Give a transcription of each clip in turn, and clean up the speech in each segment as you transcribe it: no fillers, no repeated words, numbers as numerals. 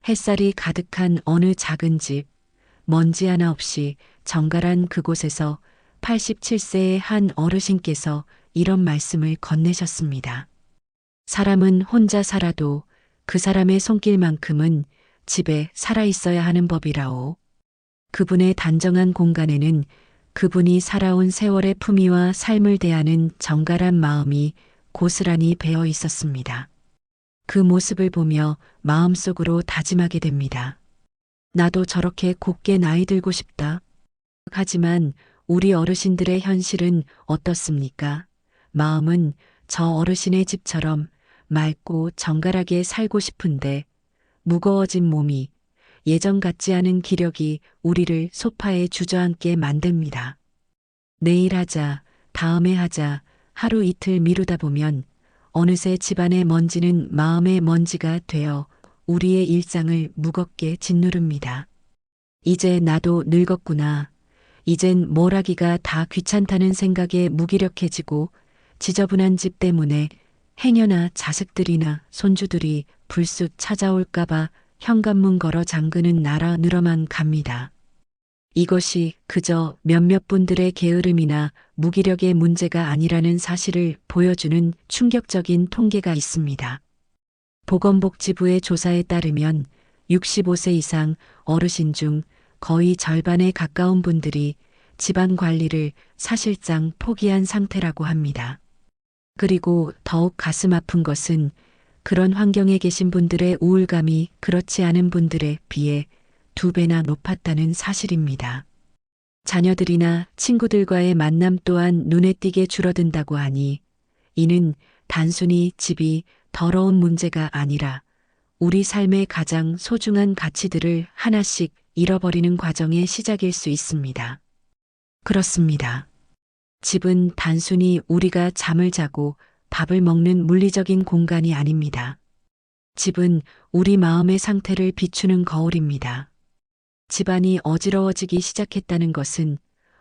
햇살이 가득한 어느 작은 집, 먼지 하나 없이 정갈한 그곳에서 87세의 한 어르신께서 이런 말씀을 건네셨습니다. 사람은 혼자 살아도 그 사람의 손길만큼은 집에 살아 있어야 하는 법이라오. 그분의 단정한 공간에는 그분이 살아온 세월의 품위와 삶을 대하는 정갈한 마음이 고스란히 배어 있었습니다. 그 모습을 보며 마음속으로 다짐하게 됩니다. 나도 저렇게 곱게 나이 들고 싶다. 하지만 우리 어르신들의 현실은 어떻습니까? 마음은 저 어르신의 집처럼 맑고 정갈하게 살고 싶은데 무거워진 몸이 예전 같지 않은 기력이 우리를 소파에 주저앉게 만듭니다. 내일 하자, 다음에 하자, 하루 이틀 미루다 보면 어느새 집안의 먼지는 마음의 먼지가 되어 우리의 일상을 무겁게 짓누릅니다. 이제 나도 늙었구나. 이젠 뭘 하기가 다 귀찮다는 생각에 무기력해지고 지저분한 집 때문에 행여나 자식들이나 손주들이 불쑥 찾아올까봐 현관문 걸어 잠그는 나라 늘어만 갑니다. 이것이 그저 몇몇 분들의 게으름이나 무기력의 문제가 아니라는 사실을 보여주는 충격적인 통계가 있습니다. 보건복지부의 조사에 따르면 65세 이상 어르신 중 거의 절반에 가까운 분들이 집안 관리를 사실상 포기한 상태라고 합니다. 그리고 더욱 가슴 아픈 것은 그런 환경에 계신 분들의 우울감이 그렇지 않은 분들에 비해 2배나 높았다는 사실입니다. 자녀들이나 친구들과의 만남 또한 눈에 띄게 줄어든다고 하니 이는 단순히 집이 더러운 문제가 아니라 우리 삶의 가장 소중한 가치들을 하나씩 잃어버리는 과정의 시작일 수 있습니다. 그렇습니다. 집은 단순히 우리가 잠을 자고 밥을 먹는 물리적인 공간이 아닙니다. 집은 우리 마음의 상태를 비추는 거울입니다. 집안이 어지러워지기 시작했다는 것은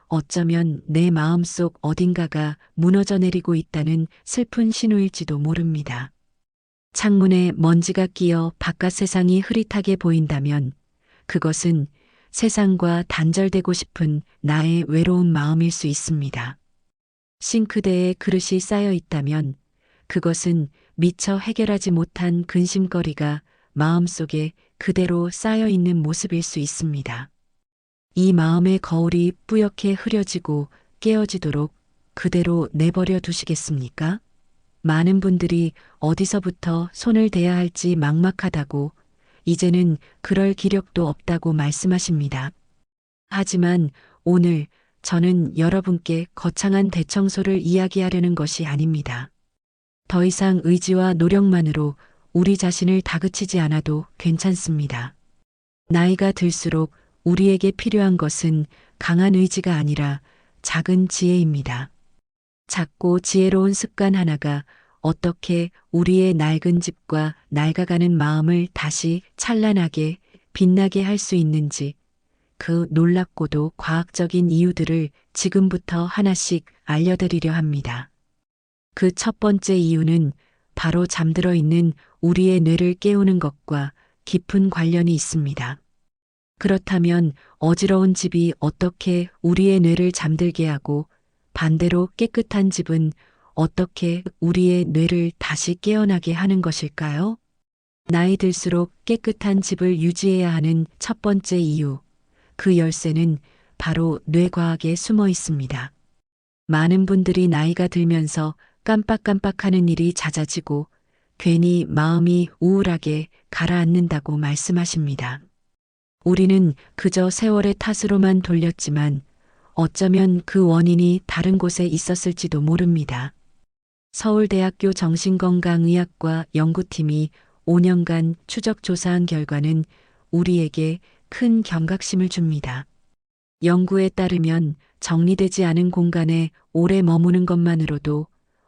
어쩌면 내 마음속 어딘가가 무너져 내리고 있다는 슬픈 신호일지도 모릅니다. 창문에 먼지가 끼어 바깥 세상이 흐릿하게 보인다면 그것은 세상과 단절되고 싶은 나의 외로운 마음일 수 있습니다. 싱크대에 그릇이 쌓여 있다면 그것은 미처 해결하지 못한 근심거리가 마음속에 그대로 쌓여 있는 모습일 수 있습니다. 이 마음의 거울이 뿌옇게 흐려지고 깨어지도록 그대로 내버려 두시겠습니까? 많은 분들이 어디서부터 손을 대야 할지 막막하다고 이제는 그럴 기력도 없다고 말씀하십니다. 하지만 오늘 저는 여러분께 거창한 대청소를 이야기하려는 것이 아닙니다. 더 이상 의지와 노력만으로 우리 자신을 다그치지 않아도 괜찮습니다. 나이가 들수록 우리에게 필요한 것은 강한 의지가 아니라 작은 지혜입니다. 작고 지혜로운 습관 하나가 어떻게 우리의 낡은 집과 낡아가는 마음을 다시 찬란하게 빛나게 할 수 있는지 그 놀랍고도 과학적인 이유들을 지금부터 하나씩 알려드리려 합니다. 그 첫 번째 이유는 바로 잠들어 있는 우리의 뇌를 깨우는 것과 깊은 관련이 있습니다. 그렇다면 어지러운 집이 어떻게 우리의 뇌를 잠들게 하고 반대로 깨끗한 집은 어떻게 우리의 뇌를 다시 깨어나게 하는 것일까요? 나이 들수록 깨끗한 집을 유지해야 하는 첫 번째 이유, 그 열쇠는 바로 뇌과학에 숨어 있습니다. 많은 분들이 나이가 들면서 깜빡깜빡하는 일이 잦아지고 괜히 마음이 우울하게 가라앉는다고 말씀하십니다. 우리는 그저 세월의 탓으로만 돌렸지만 어쩌면 그 원인이 다른 곳에 있었을지도 모릅니다. 서울대학교 정신건강의학과 연구팀이 5년간 추적 조사한 결과는 우리에게 큰 경각심을 줍니다. 연구에 따르면 정리되지 않은 공간에 오래 머무는 것만으로도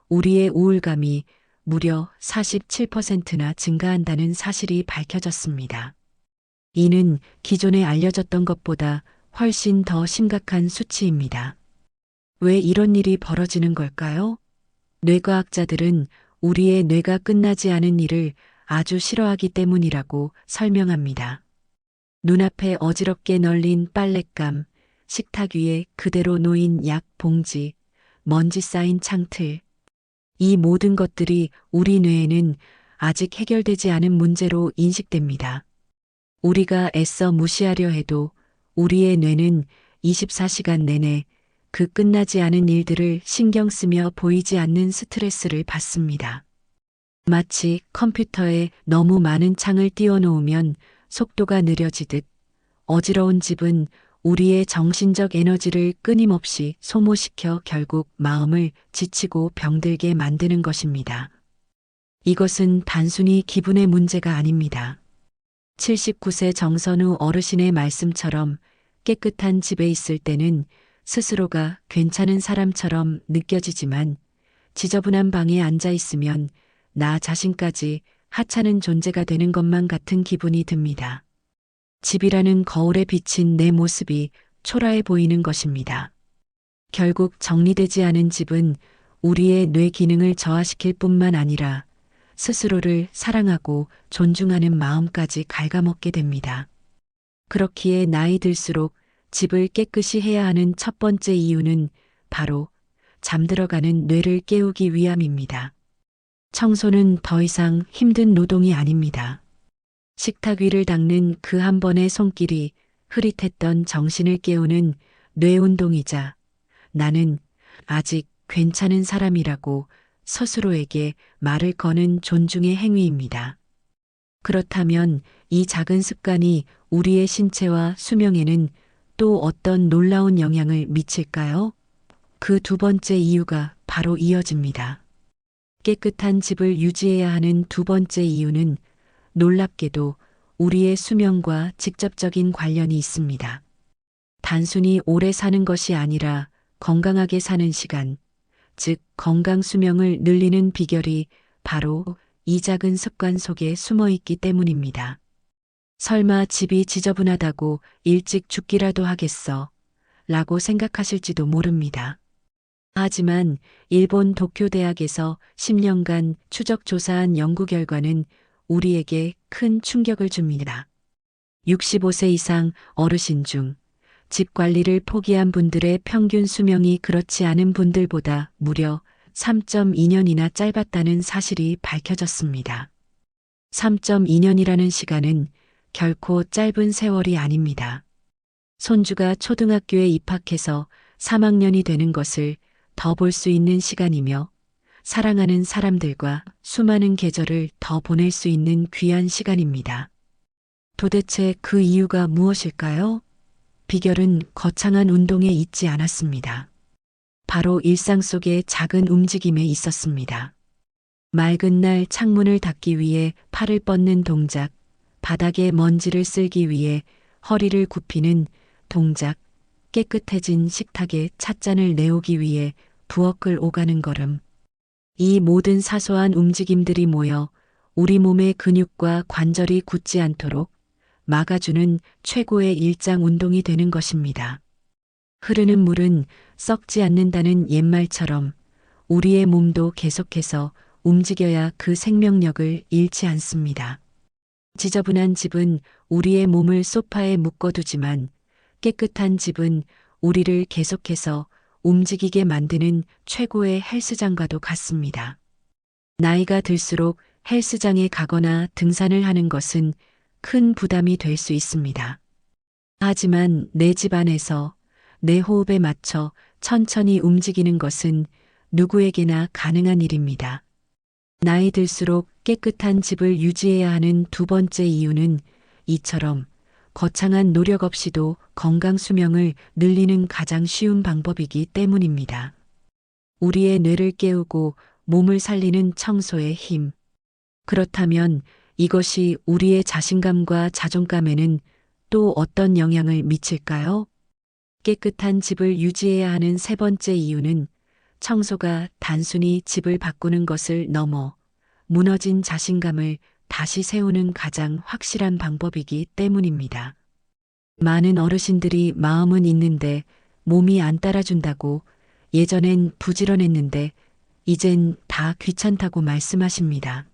우리의 우울감이 무려 47%나 증가한다는 사실이 밝혀졌습니다. 이는 기존에 알려졌던 것보다 훨씬 더 심각한 수치입니다. 왜 이런 일이 벌어지는 걸까요? 뇌과학자들은 우리의 뇌가 끝나지 않은 일을 아주 싫어하기 때문이라고 설명합니다. 눈앞에 어지럽게 널린 빨랫감, 식탁 위에 그대로 놓인 약 봉지, 먼지 쌓인 창틀. 이 모든 것들이 우리 뇌에는 아직 해결되지 않은 문제로 인식됩니다. 우리가 애써 무시하려 해도 우리의 뇌는 24시간 내내 그 끝나지 않은 일들을 신경 쓰며 보이지 않는 스트레스를 받습니다. 마치 컴퓨터에 너무 많은 창을 띄워놓으면 속도가 느려지듯 어지러운 집은 우리의 정신적 에너지를 끊임없이 소모시켜 결국 마음을 지치고 병들게 만드는 것입니다. 이것은 단순히 기분의 문제가 아닙니다. 79세 정선우 어르신의 말씀처럼 깨끗한 집에 있을 때는 스스로가 괜찮은 사람처럼 느껴지지만 지저분한 방에 앉아 있으면 나 자신까지 하찮은 존재가 되는 것만 같은 기분이 듭니다. 집이라는 거울에 비친 내 모습이 초라해 보이는 것입니다. 결국 정리되지 않은 집은 우리의 뇌 기능을 저하시킬 뿐만 아니라 스스로를 사랑하고 존중하는 마음까지 갉아먹게 됩니다. 그렇기에 나이 들수록 집을 깨끗이 해야 하는 첫 번째 이유는 바로 잠들어가는 뇌를 깨우기 위함입니다. 청소는 더 이상 힘든 노동이 아닙니다. 식탁 위를 닦는 그 한 번의 손길이 흐릿했던 정신을 깨우는 뇌 운동이자 나는 아직 괜찮은 사람이라고 스스로에게 말을 거는 존중의 행위입니다. 그렇다면 이 작은 습관이 우리의 신체와 수명에는 또 어떤 놀라운 영향을 미칠까요? 그 두 번째 이유가 바로 이어집니다. 깨끗한 집을 유지해야 하는 두 번째 이유는 놀랍게도 우리의 수명과 직접적인 관련이 있습니다. 단순히 오래 사는 것이 아니라 건강하게 사는 시간, 즉 건강 수명을 늘리는 비결이 바로 이 작은 습관 속에 숨어 있기 때문입니다. 설마 집이 지저분하다고 일찍 죽기라도 하겠어? 라고 생각하실지도 모릅니다. 하지만 일본 도쿄대학에서 10년간 추적 조사한 연구 결과는 우리에게 큰 충격을 줍니다. 65세 이상 어르신 중 집 관리를 포기한 분들의 평균 수명이 그렇지 않은 분들보다 무려 3.2년이나 짧았다는 사실이 밝혀졌습니다. 3.2년이라는 시간은 결코 짧은 세월이 아닙니다. 손주가 초등학교에 입학해서 3학년이 되는 것을 더 볼 수 있는 시간이며 사랑하는 사람들과 수많은 계절을 더 보낼 수 있는 귀한 시간입니다. 도대체 그 이유가 무엇일까요? 비결은 거창한 운동에 있지 않았습니다. 바로 일상 속의 작은 움직임에 있었습니다. 맑은 날 창문을 닫기 위해 팔을 뻗는 동작, 바닥에 먼지를 쓸기 위해 허리를 굽히는 동작, 깨끗해진 식탁에 찻잔을 내오기 위해 부엌을 오가는 걸음. 이 모든 사소한 움직임들이 모여 우리 몸의 근육과 관절이 굳지 않도록 막아주는 최고의 일장 운동이 되는 것입니다. 흐르는 물은 썩지 않는다는 옛말처럼 우리의 몸도 계속해서 움직여야 그 생명력을 잃지 않습니다. 지저분한 집은 우리의 몸을 소파에 묶어두지만 깨끗한 집은 우리를 계속해서 움직이게 만드는 최고의 헬스장과도 같습니다. 나이가 들수록 헬스장에 가거나 등산을 하는 것은 큰 부담이 될 수 있습니다. 하지만 내 집 안에서 내 호흡에 맞춰 천천히 움직이는 것은 누구에게나 가능한 일입니다. 나이 들수록 깨끗한 집을 유지해야 하는 두 번째 이유는 이처럼 거창한 노력 없이도 건강 수명을 늘리는 가장 쉬운 방법이기 때문입니다. 우리의 뇌를 깨우고 몸을 살리는 청소의 힘. 그렇다면 이것이 우리의 자신감과 자존감에는 또 어떤 영향을 미칠까요? 깨끗한 집을 유지해야 하는 세 번째 이유는 청소가 단순히 집을 바꾸는 것을 넘어 무너진 자신감을 다시 세우는 가장 확실한 방법이기 때문입니다. 많은 어르신들이 마음은 있는데 몸이 안 따라준다고 예전엔 부지런했는데 이젠 다 귀찮다고 말씀하십니다.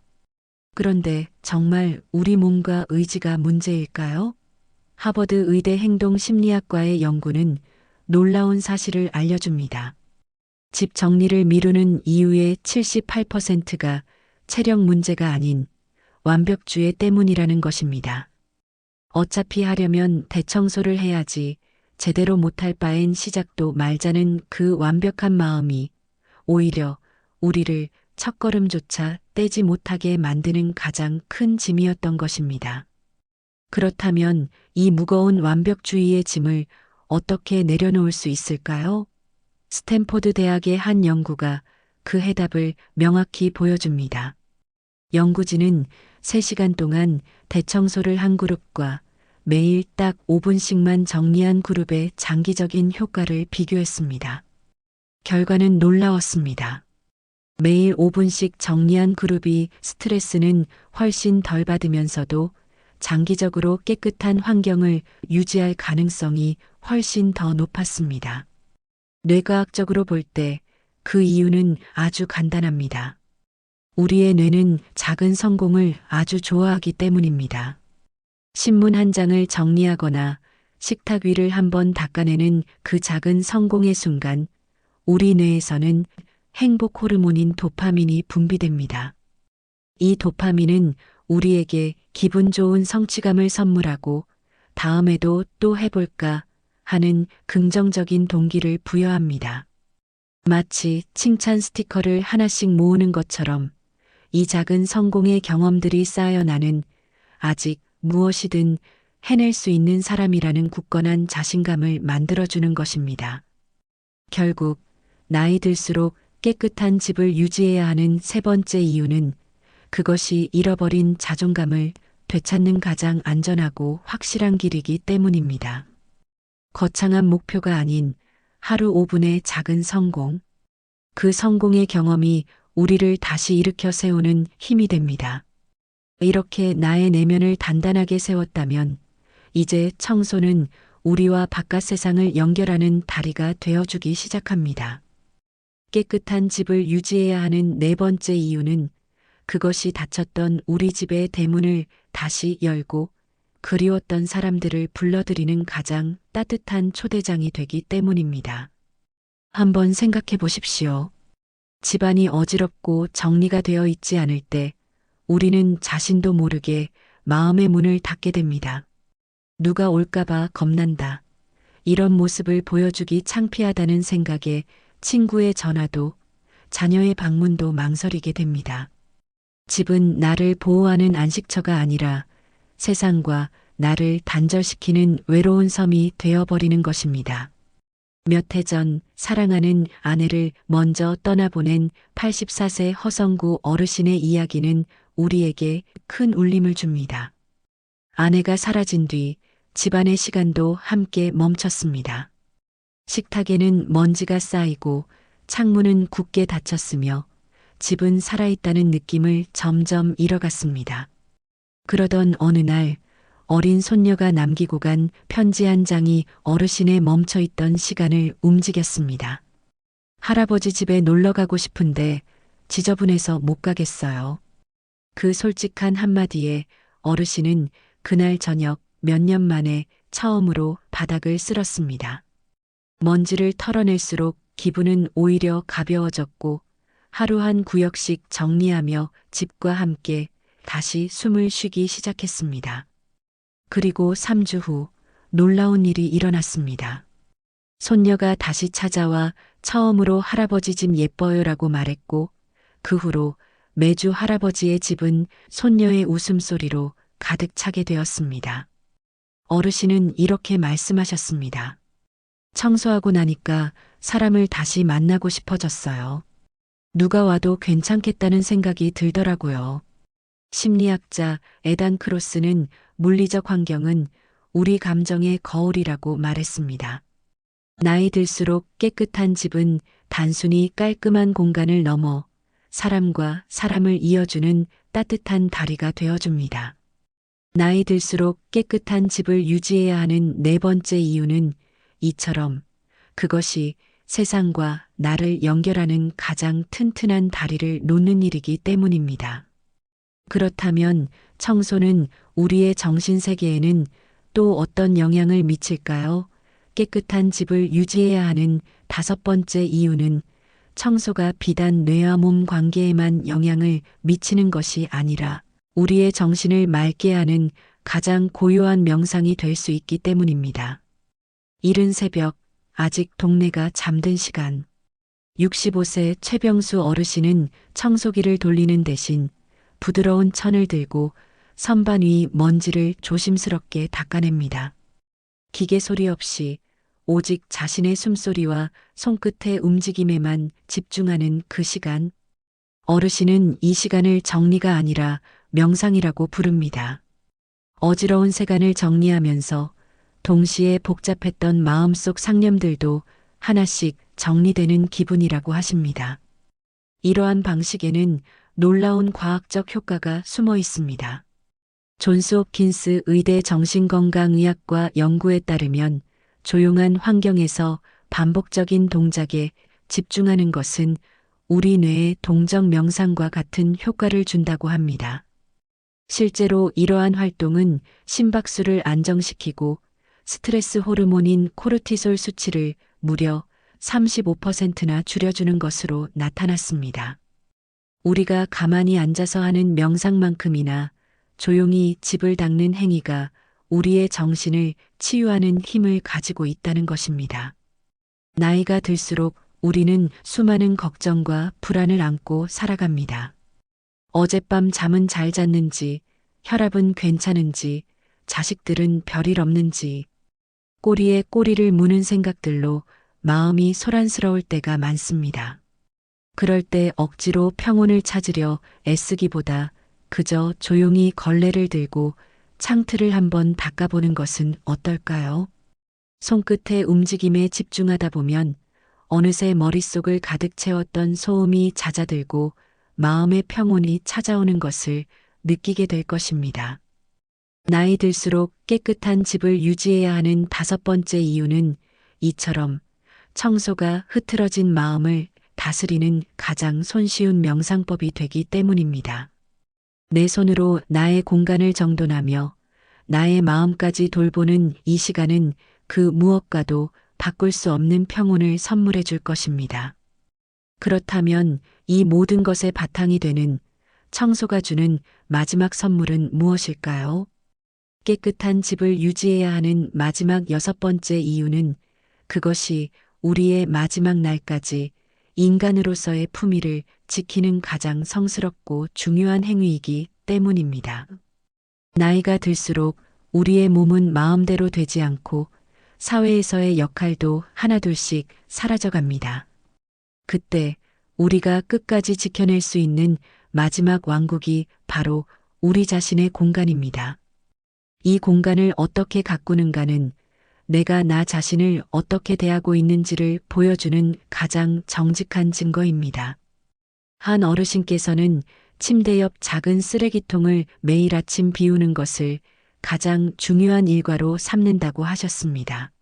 그런데 정말 우리 몸과 의지가 문제일까요? 하버드 의대 행동심리학과의 연구는 놀라운 사실을 알려줍니다. 집 정리를 미루는 이유의 78%가 체력 문제가 아닌 완벽주의 때문이라는 것입니다. 어차피 하려면 대청소를 해야지 제대로 못할 바엔 시작도 말자는 그 완벽한 마음이 오히려 우리를 첫걸음조차 떼지 못하게 만드는 가장 큰 짐이었던 것입니다. 그렇다면 이 무거운 완벽주의의 짐을 어떻게 내려놓을 수 있을까요? 스탠포드 대학의 한 연구가 그 해답을 명확히 보여줍니다. 연구진은 3시간 동안 대청소를 한 그룹과 매일 딱 5분씩만 정리한 그룹의 장기적인 효과를 비교했습니다. 결과는 놀라웠습니다. 매일 5분씩 정리한 그룹이 스트레스는 훨씬 덜 받으면서도 장기적으로 깨끗한 환경을 유지할 가능성이 훨씬 더 높았습니다. 뇌과학적으로 볼 때 그 이유는 아주 간단합니다. 우리의 뇌는 작은 성공을 아주 좋아하기 때문입니다. 신문 한 장을 정리하거나 식탁 위를 한번 닦아내는 그 작은 성공의 순간 우리 뇌에서는 행복 호르몬인 도파민이 분비됩니다. 이 도파민은 우리에게 기분 좋은 성취감을 선물하고 다음에도 또 해볼까 하는 긍정적인 동기를 부여합니다. 마치 칭찬 스티커를 하나씩 모으는 것처럼 이 작은 성공의 경험들이 쌓여 나는 아직 무엇이든 해낼 수 있는 사람이라는 굳건한 자신감을 만들어주는 것입니다. 결국 나이 들수록 깨끗한 집을 유지해야 하는 3번째 이유는 그것이 잃어버린 자존감을 되찾는 가장 안전하고 확실한 길이기 때문입니다. 거창한 목표가 아닌 하루 5분의 작은 성공. 그 성공의 경험이 우리를 다시 일으켜 세우는 힘이 됩니다. 이렇게 나의 내면을 단단하게 세웠다면 이제 청소는 우리와 바깥 세상을 연결하는 다리가 되어주기 시작합니다. 깨끗한 집을 유지해야 하는 4번째 이유는 그것이 닫혔던 우리 집의 대문을 다시 열고 그리웠던 사람들을 불러들이는 가장 따뜻한 초대장이 되기 때문입니다. 한번 생각해 보십시오. 집안이 어지럽고 정리가 되어 있지 않을 때 우리는 자신도 모르게 마음의 문을 닫게 됩니다. 누가 올까봐 겁난다. 이런 모습을 보여주기 창피하다는 생각에 친구의 전화도 자녀의 방문도 망설이게 됩니다. 집은 나를 보호하는 안식처가 아니라 세상과 나를 단절시키는 외로운 섬이 되어버리는 것입니다. 몇 해 전 사랑하는 아내를 먼저 떠나보낸 84세 허성구 어르신의 이야기는 우리에게 큰 울림을 줍니다. 아내가 사라진 뒤 집안의 시간도 함께 멈췄습니다. 식탁에는 먼지가 쌓이고 창문은 굳게 닫혔으며 집은 살아있다는 느낌을 점점 잃어갔습니다. 그러던 어느 날 어린 손녀가 남기고 간 편지 한 장이 어르신의 멈춰있던 시간을 움직였습니다. 할아버지 집에 놀러 가고 싶은데 지저분해서 못 가겠어요. 그 솔직한 한마디에 어르신은 그날 저녁 몇 년 만에 처음으로 바닥을 쓸었습니다. 먼지를 털어낼수록 기분은 오히려 가벼워졌고 하루 한 구역씩 정리하며 집과 함께 다시 숨을 쉬기 시작했습니다. 그리고 3주 후 놀라운 일이 일어났습니다. 손녀가 다시 찾아와 처음으로 할아버지 집 예뻐요라고 말했고 그 후로 매주 할아버지의 집은 손녀의 웃음소리로 가득 차게 되었습니다. 어르신은 이렇게 말씀하셨습니다. 청소하고 나니까 사람을 다시 만나고 싶어졌어요. 누가 와도 괜찮겠다는 생각이 들더라고요. 심리학자 에단 크로스는 물리적 환경은 우리 감정의 거울이라고 말했습니다. 나이 들수록 깨끗한 집은 단순히 깔끔한 공간을 넘어 사람과 사람을 이어주는 따뜻한 다리가 되어줍니다. 나이 들수록 깨끗한 집을 유지해야 하는 4번째 이유는 이처럼 그것이 세상과 나를 연결하는 가장 튼튼한 다리를 놓는 일이기 때문입니다. 그렇다면 청소는 우리의 정신세계에는 또 어떤 영향을 미칠까요? 깨끗한 집을 유지해야 하는 다섯 번째 이유는 청소가 비단 뇌와 몸 관계에만 영향을 미치는 것이 아니라 우리의 정신을 맑게 하는 가장 고요한 명상이 될 수 있기 때문입니다. 이른 새벽, 아직 동네가 잠든 시간. 65세 최병수 어르신은 청소기를 돌리는 대신 부드러운 천을 들고 선반 위 먼지를 조심스럽게 닦아냅니다. 기계 소리 없이 오직 자신의 숨소리와 손끝의 움직임에만 집중하는 그 시간. 어르신은 이 시간을 정리가 아니라 명상이라고 부릅니다. 어지러운 세간을 정리하면서 동시에 복잡했던 마음속 상념들도 하나씩 정리되는 기분이라고 하십니다. 이러한 방식에는 놀라운 과학적 효과가 숨어 있습니다. 존스 홉킨스 의대 정신건강의학과 연구에 따르면 조용한 환경에서 반복적인 동작에 집중하는 것은 우리 뇌의 동적 명상과 같은 효과를 준다고 합니다. 실제로 이러한 활동은 심박수를 안정시키고 스트레스 호르몬인 코르티솔 수치를 무려 35%나 줄여주는 것으로 나타났습니다. 우리가 가만히 앉아서 하는 명상만큼이나 조용히 집을 닦는 행위가 우리의 정신을 치유하는 힘을 가지고 있다는 것입니다. 나이가 들수록 우리는 수많은 걱정과 불안을 안고 살아갑니다. 어젯밤 잠은 잘 잤는지, 혈압은 괜찮은지, 자식들은 별일 없는지, 꼬리에 꼬리를 무는 생각들로 마음이 소란스러울 때가 많습니다. 그럴 때 억지로 평온을 찾으려 애쓰기보다 그저 조용히 걸레를 들고 창틀을 한번 닦아보는 것은 어떨까요? 손끝의 움직임에 집중하다 보면 어느새 머릿속을 가득 채웠던 소음이 잦아들고 마음의 평온이 찾아오는 것을 느끼게 될 것입니다. 나이 들수록 깨끗한 집을 유지해야 하는 다섯 번째 이유는 이처럼 청소가 흐트러진 마음을 다스리는 가장 손쉬운 명상법이 되기 때문입니다. 내 손으로 나의 공간을 정돈하며 나의 마음까지 돌보는 이 시간은 그 무엇과도 바꿀 수 없는 평온을 선물해 줄 것입니다. 그렇다면 이 모든 것의 바탕이 되는 청소가 주는 마지막 선물은 무엇일까요? 깨끗한 집을 유지해야 하는 마지막 여섯 번째 이유는 그것이 우리의 마지막 날까지 인간으로서의 품위를 지키는 가장 성스럽고 중요한 행위이기 때문입니다. 나이가 들수록 우리의 몸은 마음대로 되지 않고 사회에서의 역할도 하나둘씩 사라져갑니다. 그때 우리가 끝까지 지켜낼 수 있는 마지막 왕국이 바로 우리 자신의 공간입니다. 이 공간을 어떻게 가꾸는가는 내가 나 자신을 어떻게 대하고 있는지를 보여주는 가장 정직한 증거입니다. 한 어르신께서는 침대 옆 작은 쓰레기통을 매일 아침 비우는 것을 가장 중요한 일과로 삼는다고 하셨습니다.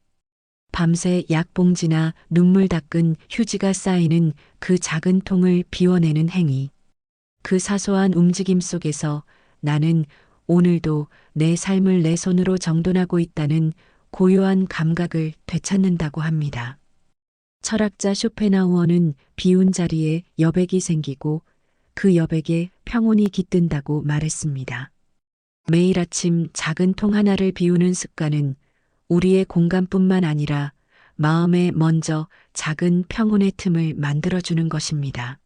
밤새 약봉지나 눈물 닦은 휴지가 쌓이는 그 작은 통을 비워내는 행위. 그 사소한 움직임 속에서 나는 오늘도 내 삶을 내 손으로 정돈하고 있다는 고요한 감각을 되찾는다고 합니다. 철학자 쇼펜하우어는 비운 자리에 여백이 생기고 그 여백에 평온이 깃든다고 말했습니다. 매일 아침 작은 통 하나를 비우는 습관은 우리의 공간뿐만 아니라 마음에 먼저 작은 평온의 틈을 만들어주는 것입니다.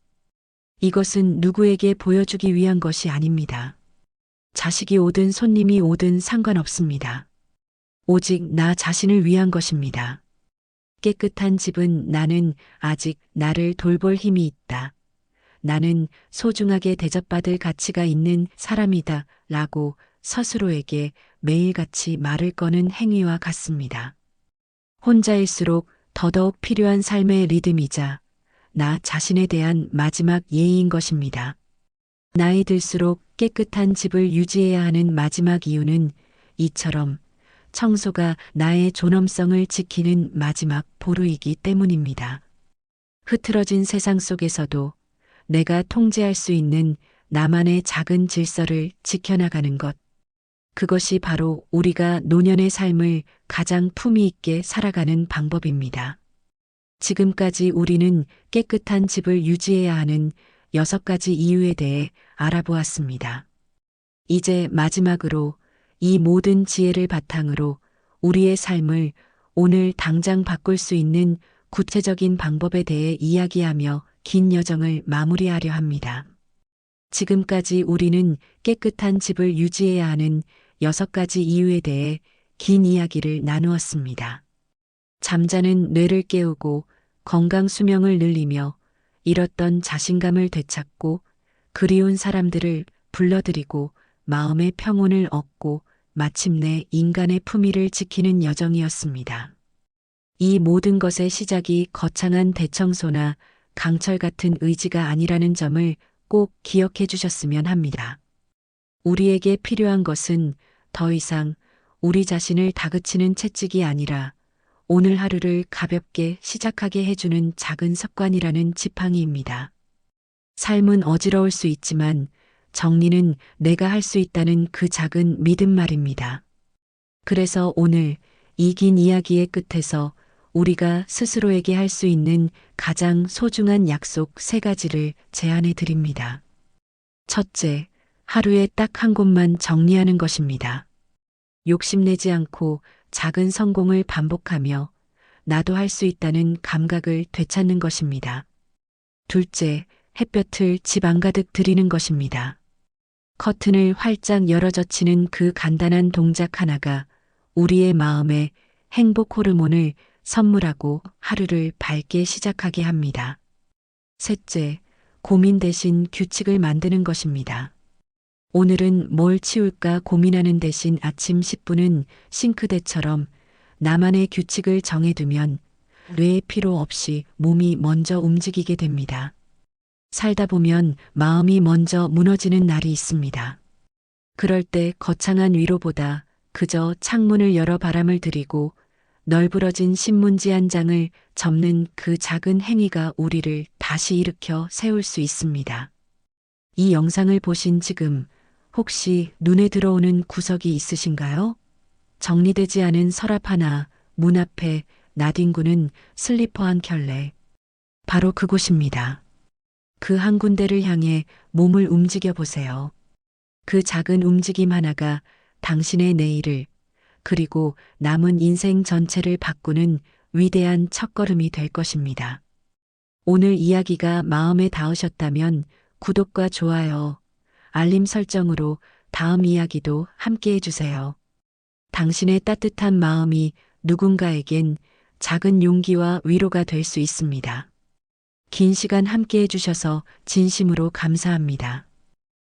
이것은 누구에게 보여주기 위한 것이 아닙니다. 자식이 오든 손님이 오든 상관없습니다. 오직 나 자신을 위한 것입니다. 깨끗한 집은 나는 아직 나를 돌볼 힘이 있다. 나는 소중하게 대접받을 가치가 있는 사람이다. 라고 스스로에게 매일같이 말을 거는 행위와 같습니다. 혼자일수록 더더욱 필요한 삶의 리듬이자 나 자신에 대한 마지막 예의인 것입니다. 나이 들수록 깨끗한 집을 유지해야 하는 마지막 이유는 이처럼 청소가 나의 존엄성을 지키는 마지막 보루이기 때문입니다. 흐트러진 세상 속에서도 내가 통제할 수 있는 나만의 작은 질서를 지켜나가는 것. 그것이 바로 우리가 노년의 삶을 가장 품위 있게 살아가는 방법입니다. 지금까지 우리는 깨끗한 집을 유지해야 하는 6가지 이유에 대해 알아보았습니다. 이제 마지막으로 이 모든 지혜를 바탕으로 우리의 삶을 오늘 당장 바꿀 수 있는 구체적인 방법에 대해 이야기하며 긴 여정을 마무리하려 합니다. 지금까지 우리는 깨끗한 집을 유지해야 하는 6가지 이유에 대해 긴 이야기를 나누었습니다. 잠자는 뇌를 깨우고 건강 수명을 늘리며 잃었던 자신감을 되찾고 그리운 사람들을 불러들이고 마음의 평온을 얻고 마침내 인간의 품위를 지키는 여정이었습니다. 이 모든 것의 시작이 거창한 대청소나 강철 같은 의지가 아니라는 점을 꼭 기억해 주셨으면 합니다. 우리에게 필요한 것은 더 이상 우리 자신을 다그치는 채찍이 아니라 오늘 하루를 가볍게 시작하게 해주는 작은 습관이라는 지팡이입니다. 삶은 어지러울 수 있지만 정리는 내가 할 수 있다는 그 작은 믿음 말입니다. 그래서 오늘 이 긴 이야기의 끝에서 우리가 스스로에게 할 수 있는 가장 소중한 약속 3가지를 제안해 드립니다. 첫째, 하루에 딱 한 곳만 정리하는 것입니다. 욕심내지 않고 작은 성공을 반복하며 나도 할 수 있다는 감각을 되찾는 것입니다. 둘째, 햇볕을 집 안가득 들이는 것입니다. 커튼을 활짝 열어 젖히는 그 간단한 동작 하나가 우리의 마음에 행복 호르몬을 선물하고 하루를 밝게 시작하게 합니다. 셋째, 고민 대신 규칙을 만드는 것입니다. 오늘은 뭘 치울까 고민하는 대신 아침 10분은 싱크대처럼 나만의 규칙을 정해두면 뇌의 피로 없이 몸이 먼저 움직이게 됩니다. 살다 보면 마음이 먼저 무너지는 날이 있습니다. 그럴 때 거창한 위로보다 그저 창문을 열어 바람을 들이고 널브러진 신문지 한 장을 접는 그 작은 행위가 우리를 다시 일으켜 세울 수 있습니다. 이 영상을 보신 지금 혹시 눈에 들어오는 구석이 있으신가요? 정리되지 않은 서랍 하나, 문 앞에 나뒹구는 슬리퍼 한 켤레. 바로 그곳입니다. 그 한 군데를 향해 몸을 움직여 보세요. 그 작은 움직임 하나가 당신의 내일을 그리고 남은 인생 전체를 바꾸는 위대한 첫걸음이 될 것입니다. 오늘 이야기가 마음에 닿으셨다면 구독과 좋아요, 알림 설정으로 다음 이야기도 함께 해주세요. 당신의 따뜻한 마음이 누군가에겐 작은 용기와 위로가 될 수 있습니다. 긴 시간 함께 해주셔서 진심으로 감사합니다.